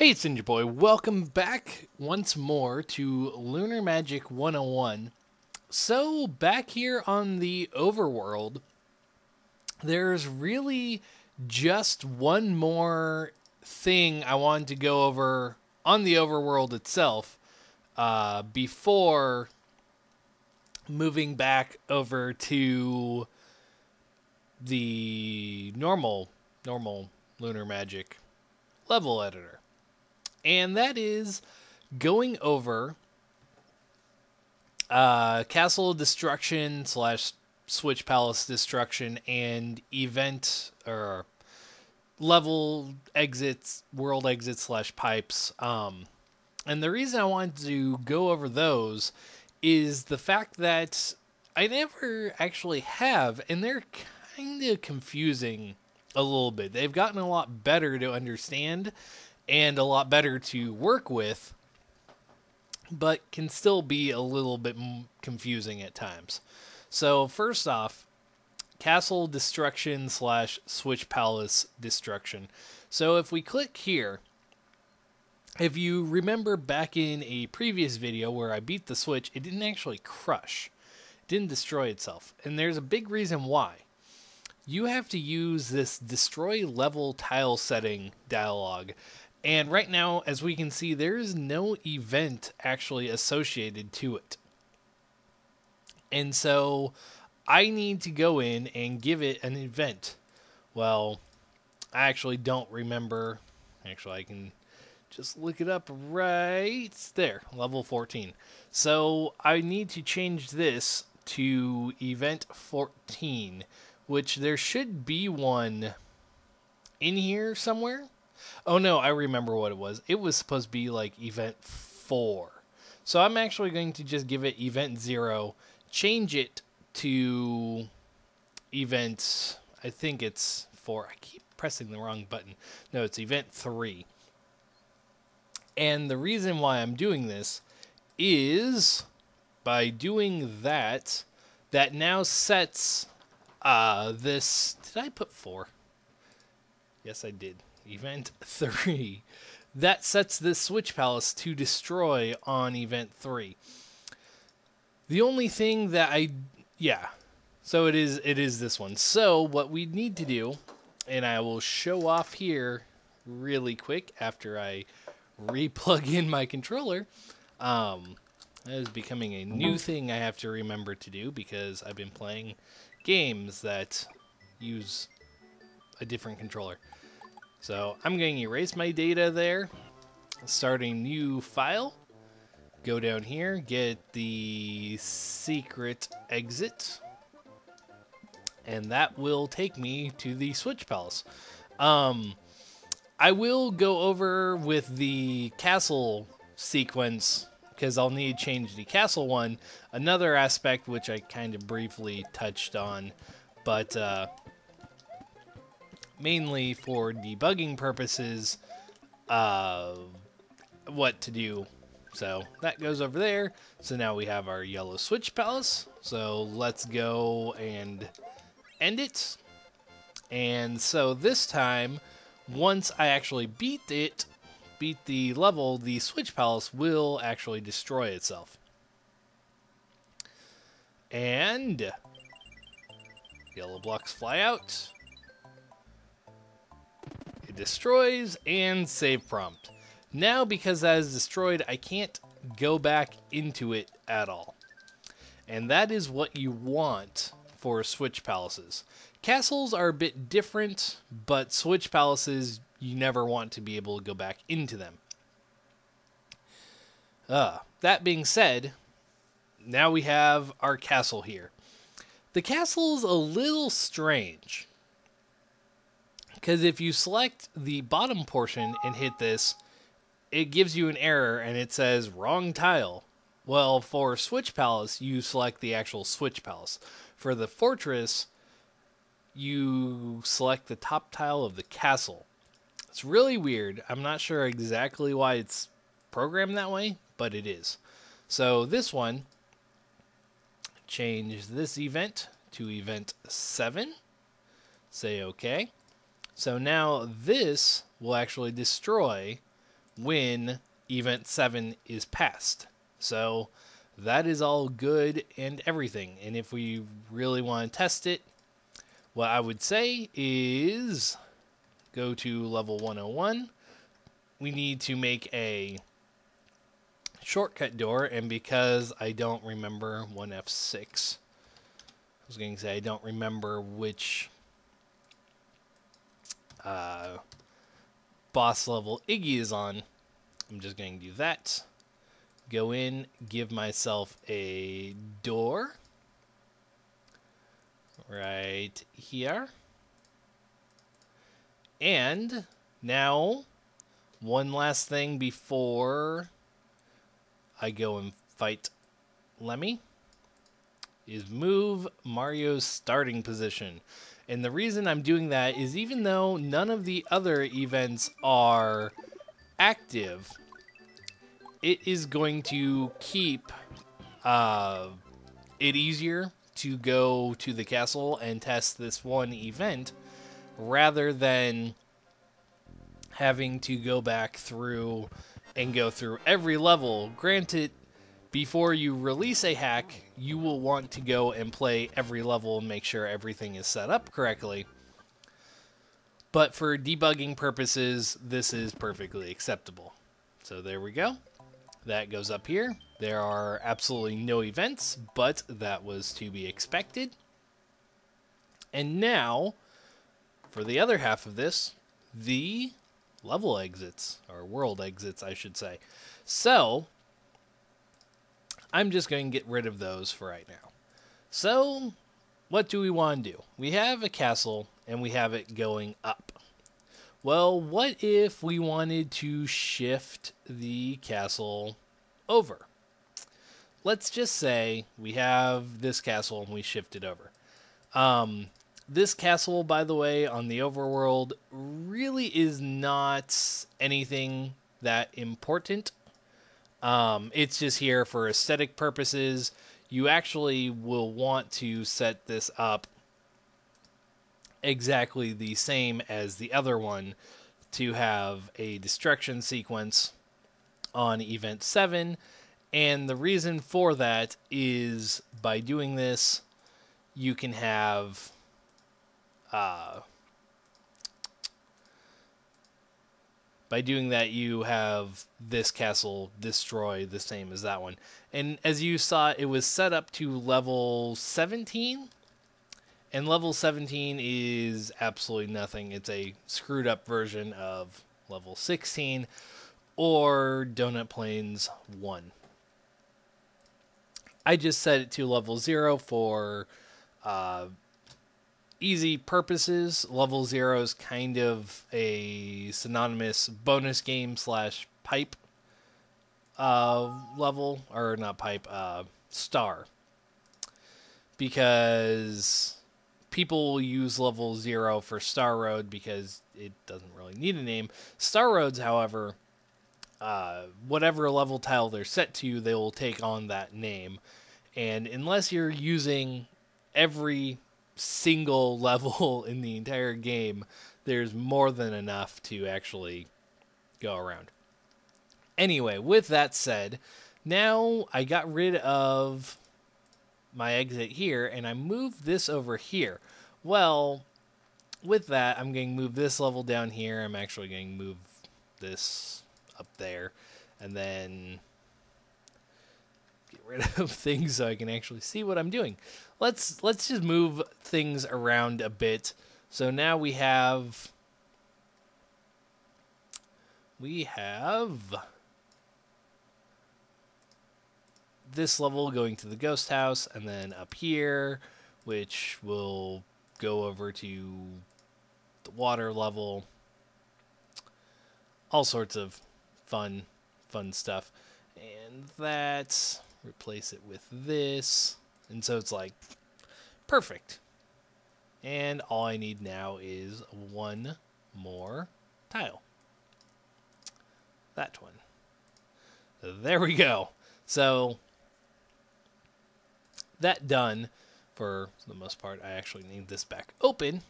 Hey, it's Ninja Boy. Welcome back once more to Lunar Magic 101. So, back here on the Overworld, there's really just one more thing I wanted to go over on the Overworld itself before moving back over to the normal Lunar Magic level editor. And that is going over Castle Destruction / Switch Palace Destruction and event or level exits, world exits / pipes. And the reason I wanted to go over those is the fact that I never actually have, and they're kind of confusing a little bit. They've gotten a lot better to understand and a lot better to work with, but can still be a little bit confusing at times. So first off, Castle Destruction / Switch Palace Destruction. So if we click here, if you remember back in a previous video where I beat the Switch, it didn't actually crush. It didn't destroy itself. And there's a big reason why. You have to use this destroy level tile setting dialog. And right now, as we can see, there is no event actually associated to it. And so I need to go in and give it an event. Well, I actually don't remember. Actually, I can just look it up right there, level 14. So I need to change this to event 14, which there should be one in here somewhere. Oh no, I remember what it was. It was supposed to be like event 4. So I'm actually going to just give it event 0, change it to event, I think it's 4. I keep pressing the wrong button. No, it's event 3. And the reason why I'm doing this is by doing that, that now sets this. Did I put 4? Yes, I did. Event 3. That sets this Switch Palace to destroy on event 3. The only thing that so it is this one. So what we need to do, and I will show off here really quick after I replug in my controller. That is becoming a new thing I have to remember to do because I've been playing games that use a different controller. So I'm going to erase my data there, start a new file, go down here, get the secret exit, and that will take me to the Switch Palace. I will go over with the castle sequence because I'll need to change the castle one. Another aspect which I kind of briefly touched on, but mainly for debugging purposes, what to do. So that goes over there. So now we have our yellow Switch Palace. So let's go and end it. And so this time, once I actually beat the level, the Switch Palace will actually destroy itself. And yellow blocks fly out. It destroys and save prompt. Now because that is destroyed, I can't go back into it at all. And that is what you want for Switch Palaces. Castles are a bit different, but Switch Palaces, you never want to be able to go back into them. That being said, now we have our castle here. The castle is a little strange, because if you select the bottom portion and hit this, it gives you an error and it says wrong tile. Well, for Switch Palace, you select the actual Switch Palace. For the fortress, you select the top tile of the castle. It's really weird. I'm not sure exactly why it's programmed that way, but it is. So this one, change this event to event 7. Say OK. So now this will actually destroy when Event 7 is passed. So that is all good and everything. And if we really want to test it, what I would say is go to level 101. We need to make a shortcut door, and because I don't remember 1F6, I was going to say I don't remember which boss level Iggy is on, I'm just going to do that. Go in, give myself a door right here. And now, one last thing before I go and fight Lemmy is move Mario's starting position. And the reason I'm doing that is even though none of the other events are active, it is going to keep it easier to go to the castle and test this one event rather than having to go back through and go through every level. Granted, before you release a hack, you will want to go and play every level and make sure everything is set up correctly. But for debugging purposes, this is perfectly acceptable. So there we go. That goes up here. There are absolutely no events, but that was to be expected. And now, for the other half of this, the level exits, or world exits, I should say. So, I'm just going to get rid of those for right now. So, what do we want to do? We have a castle, and we have it going up. Well, what if we wanted to shift the castle over? Let's just say we have this castle and we shift it over. This castle, by the way, on the overworld really is not anything that important. It's just here for aesthetic purposes. You actually will want to set this up exactly the same as the other one to have a destruction sequence on Event 7. And the reason for that is by doing this, you can have by doing that, you have this castle destroy the same as that one. And as you saw, it was set up to level 17. And level 17 is absolutely nothing. It's a screwed up version of level 16 or Donut Plains 1. I just set it to level 0 for easy purposes. Level 0 is kind of a synonymous bonus game slash pipe level, or not pipe, star. Because people will use level 0 for Star Road because it doesn't really need a name. Star Roads, however, whatever level tile they're set to, they will take on that name. And unless you're using every single level in the entire game, there's more than enough to actually go around. Anyway, with that said, now I got rid of my exit here, and I moved this over here. Well, with that, I'm going to move this level down here. I'm actually going to move this up there, and then get rid of things so I can actually see what I'm doing. Let's just move things around a bit. So now we have this level going to the ghost house, and then up here, which will go over to the water level. All sorts of fun stuff. And that, replace it with this. And so it's like, perfect. And all I need now is one more tile. That one. There we go. So, that done. For the most part, I actually need this back open.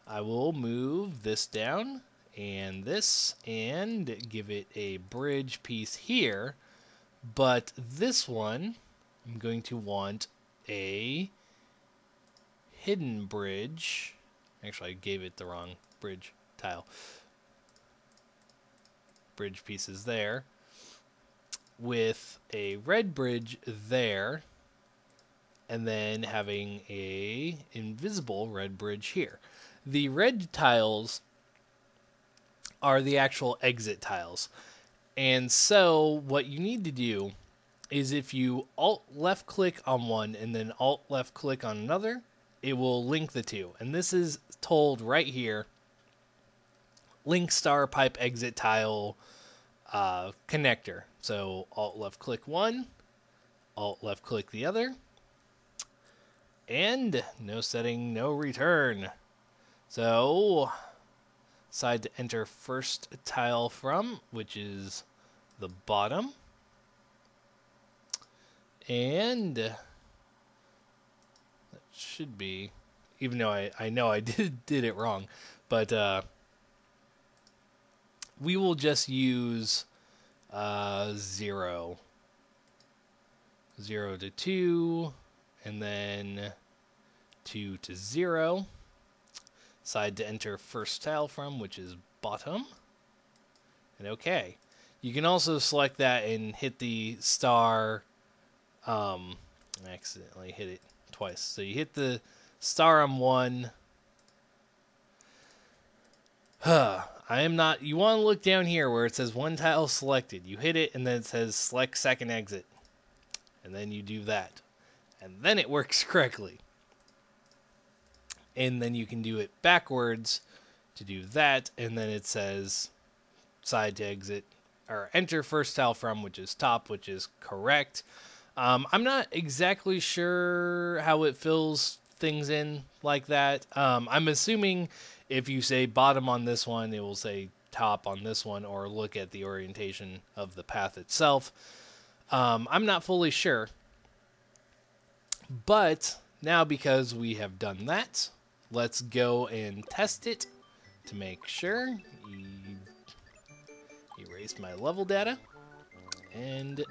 I will move this down, and this, and give it a bridge piece here. But this one, I'm going to want a hidden bridge. Actually, I gave it the wrong bridge tile. Bridge pieces there. With a red bridge there. And then having a invisible red bridge here. The red tiles are the actual exit tiles. And so what you need to do is if you alt left click on one and then alt left click on another, it will link the two. And this is told right here, link star pipe exit tile connector. So alt left click one, alt left click the other, and no setting, no return. So decide to enter first tile from, which is the bottom. And that should be, even though I know I did it wrong, but we will just use 0 to 2, and then 2 to 0. Side to enter first tile from, which is bottom. And okay. You can also select that and hit the star. I accidentally hit it twice. So you hit the star on one. I am not. You want to look down here where it says one tile selected. You hit it and then it says select second exit. And then you do that. And then it works correctly. And then you can do it backwards to do that. And then it says side to exit or enter first tile from, which is top, which is correct. I'm not exactly sure how it fills things in like that. I'm assuming if you say bottom on this one, it will say top on this one, or look at the orientation of the path itself. I'm not fully sure. But now because we have done that, let's go and test it to make sure. Erase my level data. And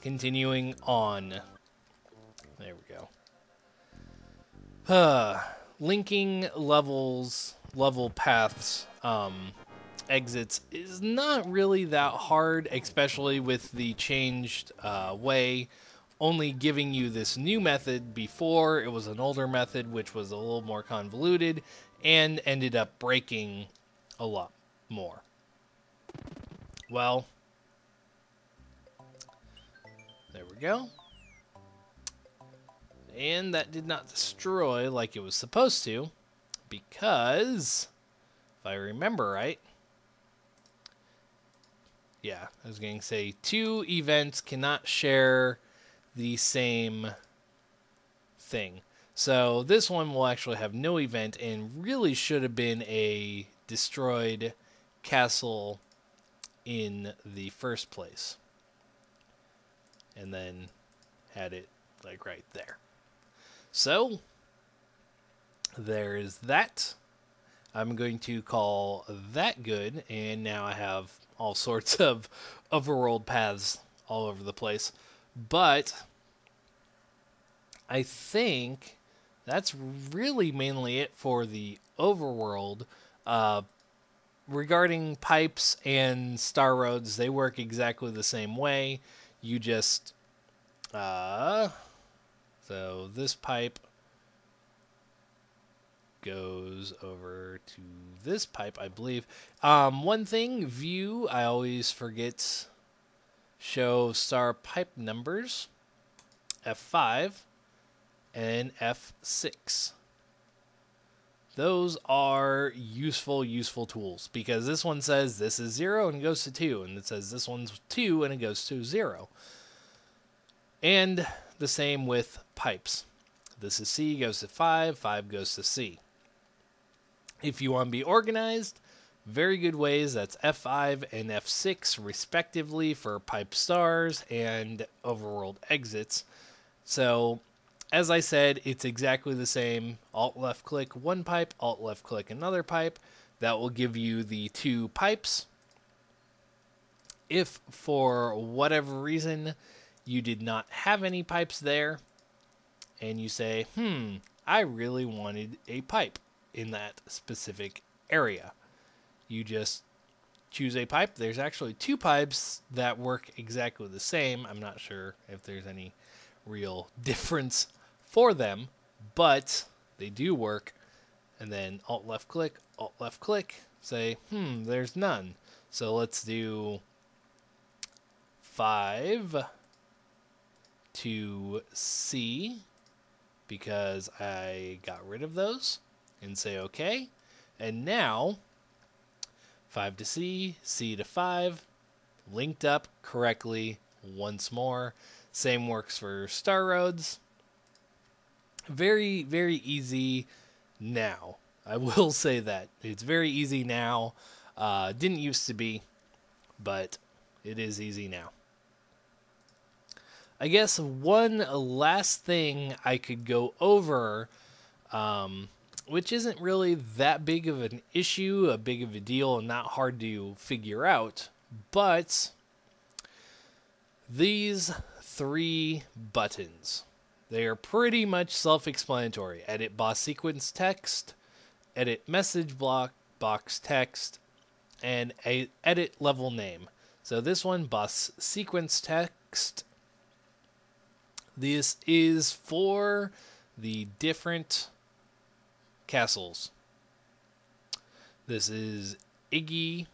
continuing on. There we go. Linking level paths, exits is not really that hard, especially with the changed way. Only giving you this new method. Before it was an older method, which was a little more convoluted and ended up breaking a lot more. Well, there we go. And that did not destroy like it was supposed to, because if I remember right, yeah, I was going to say 2 events cannot share the same thing. So this one will actually have no event and really should have been a destroyed castle in the first place. And then had it like right there. So there's that. I'm going to call that good, and now I have all sorts of overworld paths all over the place. But I think that's really mainly it for the overworld. Regarding pipes and star roads, they work exactly the same way. You just so this pipe goes over to this pipe, I believe. One thing, view, I always forget, show star pipe numbers, F5 and F6. Those are useful tools, because this one says this is 0 and it goes to 2, and it says this one's 2 and it goes to 0. And the same with pipes. This is C, goes to 5, 5 goes to C. If you want to be organized, very good ways. That's F5 and F6 respectively for pipe stars and overworld exits. So as I said, it's exactly the same. Alt left click one pipe, alt left click another pipe. That will give you the 2 pipes. If for whatever reason you did not have any pipes there, and you say, I really wanted a pipe in that specific area, you just choose a pipe. There's actually 2 pipes that work exactly the same. I'm not sure if there's any real difference for them, but they do work. And then alt left click, say, there's none. So let's do 5 to C, because I got rid of those, and say OK. And now 5 to C, C to 5, linked up correctly once more. Same works for Star Roads. Very, very easy now. I will say that. It's very easy now. Didn't used to be, but it is easy now. I guess one last thing I could go over, which isn't really that big of an issue, a big of a deal, and not hard to figure out, but these 3 buttons, they are pretty much self-explanatory. Edit boss sequence text, edit message box text, and edit level name. So this one, boss sequence text, this is for the different castles. This is Iggy,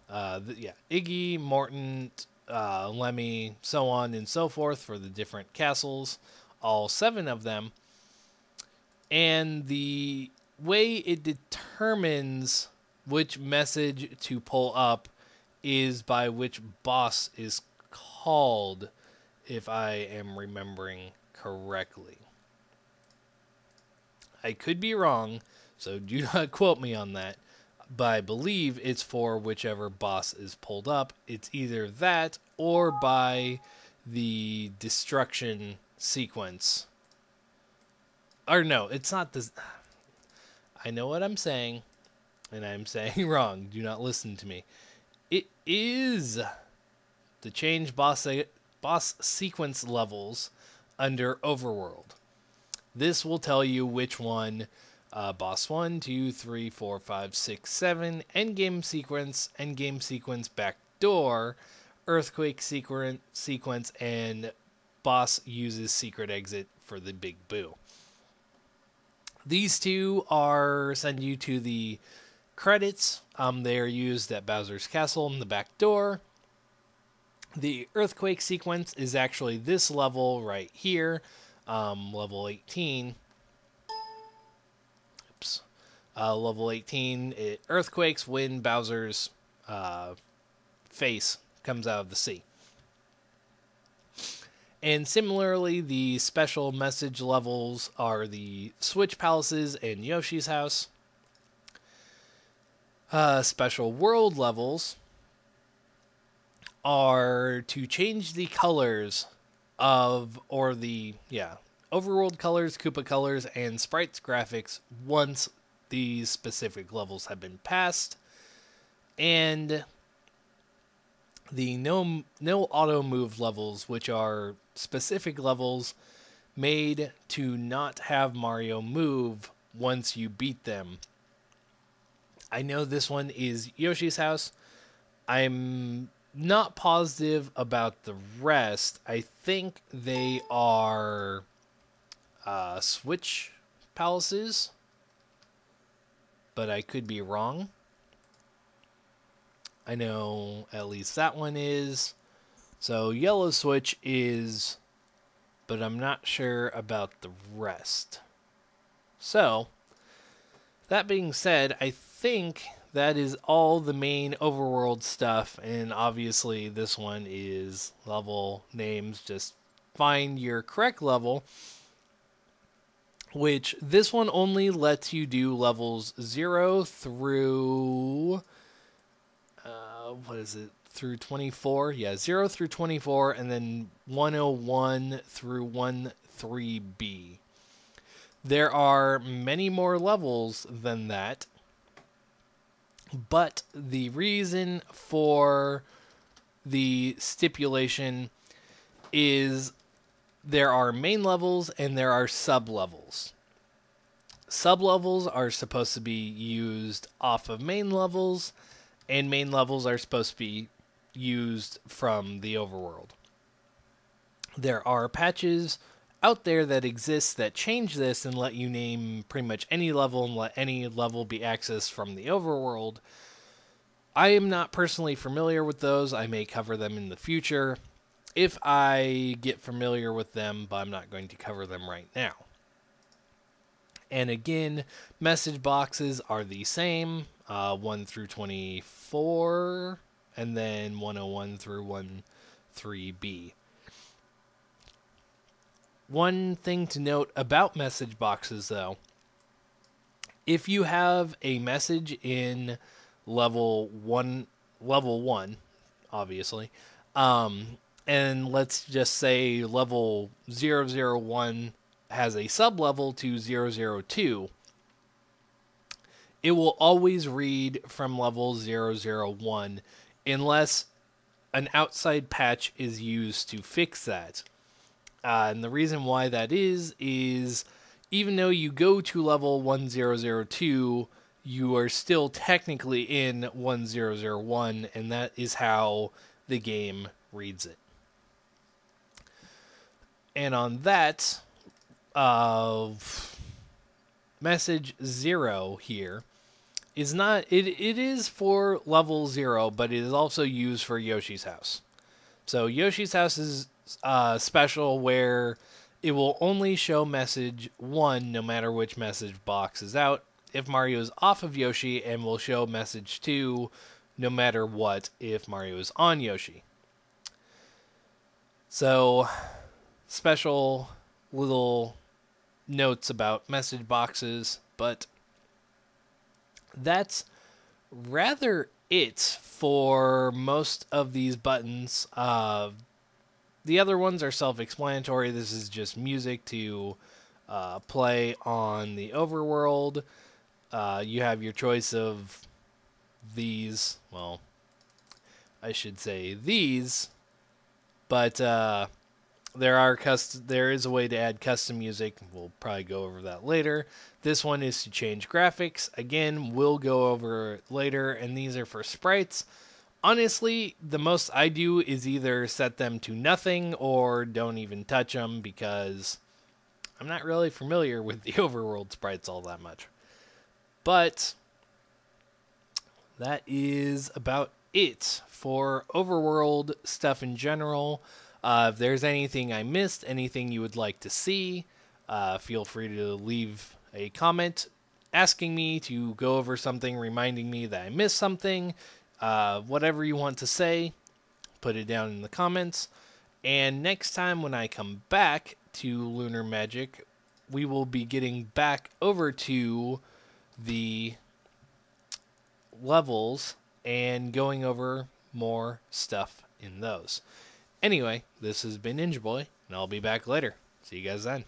Iggy, Morton, Lemmy, so on and so forth for the different castles, all 7 of them. And the way it determines which message to pull up is by which boss is called, if I am remembering correctly. I could be wrong, so do not quote me on that, but I believe it's for whichever boss is pulled up. It's either that or by the destruction sequence. Or no, it's not this. I know what I'm saying, and I'm saying wrong. Do not listen to me. It is the change boss sequence levels under Overworld. This will tell you which one, boss 1, 2, 3, 4, 5, 6, 7, endgame sequence backdoor, earthquake sequence, and boss uses secret exit for the big boo. These 2 send you to the credits. They are used at Bowser's Castle in the back door. The earthquake sequence is actually this level right here, level 18. Oops. Level 18, it earthquakes when Bowser's face comes out of the sea. And similarly, the special message levels are the Switch Palaces and Yoshi's House. Special world levels are to change the colors of, Overworld colors, Koopa colors, and Sprites graphics once these specific levels have been passed. And the no auto move levels, which are specific levels made to not have Mario move once you beat them. I know this one is Yoshi's House. I'm not positive about the rest. I think they are Switch Palaces, but I could be wrong. I know at least that one is. So Yellow Switch is, but I'm not sure about the rest. So, that being said, I think that is all the main Overworld stuff, and obviously this one is level names. Just find your correct level, which this one only lets you do levels 0 through, through 24. Yeah, 0 through 24, and then 101 through 13B. There are many more levels than that, but the reason for the stipulation is there are main levels and there are sub-levels. Sub-levels are supposed to be used off of main levels, and main levels are supposed to be used from the overworld. There are patches out there that exist that change this and let you name pretty much any level and let any level be accessed from the overworld. I am not personally familiar with those. I may cover them in the future if I get familiar with them, but I'm not going to cover them right now. And again, message boxes are the same, 1 through 24, and then 101 through 13B. One thing to note about message boxes, though, if you have a message in level 1, obviously, and let's just say level 001 has a sub-level to 002, it will always read from level 001 unless an outside patch is used to fix that. And the reason why that is even though you go to level 1002, you are still technically in 1001, and that is how the game reads it. And on that, message 0 here is not, it is for level 0, but it is also used for Yoshi's house. So Yoshi's house is special where it will only show message 1 no matter which message box is out if Mario is off of Yoshi, and will show message 2 no matter what if Mario is on Yoshi. So, special little notes about message boxes, but that's rather it for most of these buttons. The other ones are self-explanatory. This is just music to play on the overworld. You have your choice of these. Well, I should say these, but there is a way to add custom music. We'll probably go over that later. This one is to change graphics. Again, we'll go over it later, and these are for sprites. Honestly, the most I do is either set them to nothing or don't even touch them, because I'm not really familiar with the overworld sprites all that much. But that is about it for overworld stuff in general. If there's anything I missed, anything you would like to see, feel free to leave a comment asking me to go over something, reminding me that I missed something. Whatever you want to say, put it down in the comments. And next time when I come back to Lunar Magic, we will be getting back over to the levels and going over more stuff in those. Anyway, this has been Ninja Boy, and I'll be back later. See you guys then.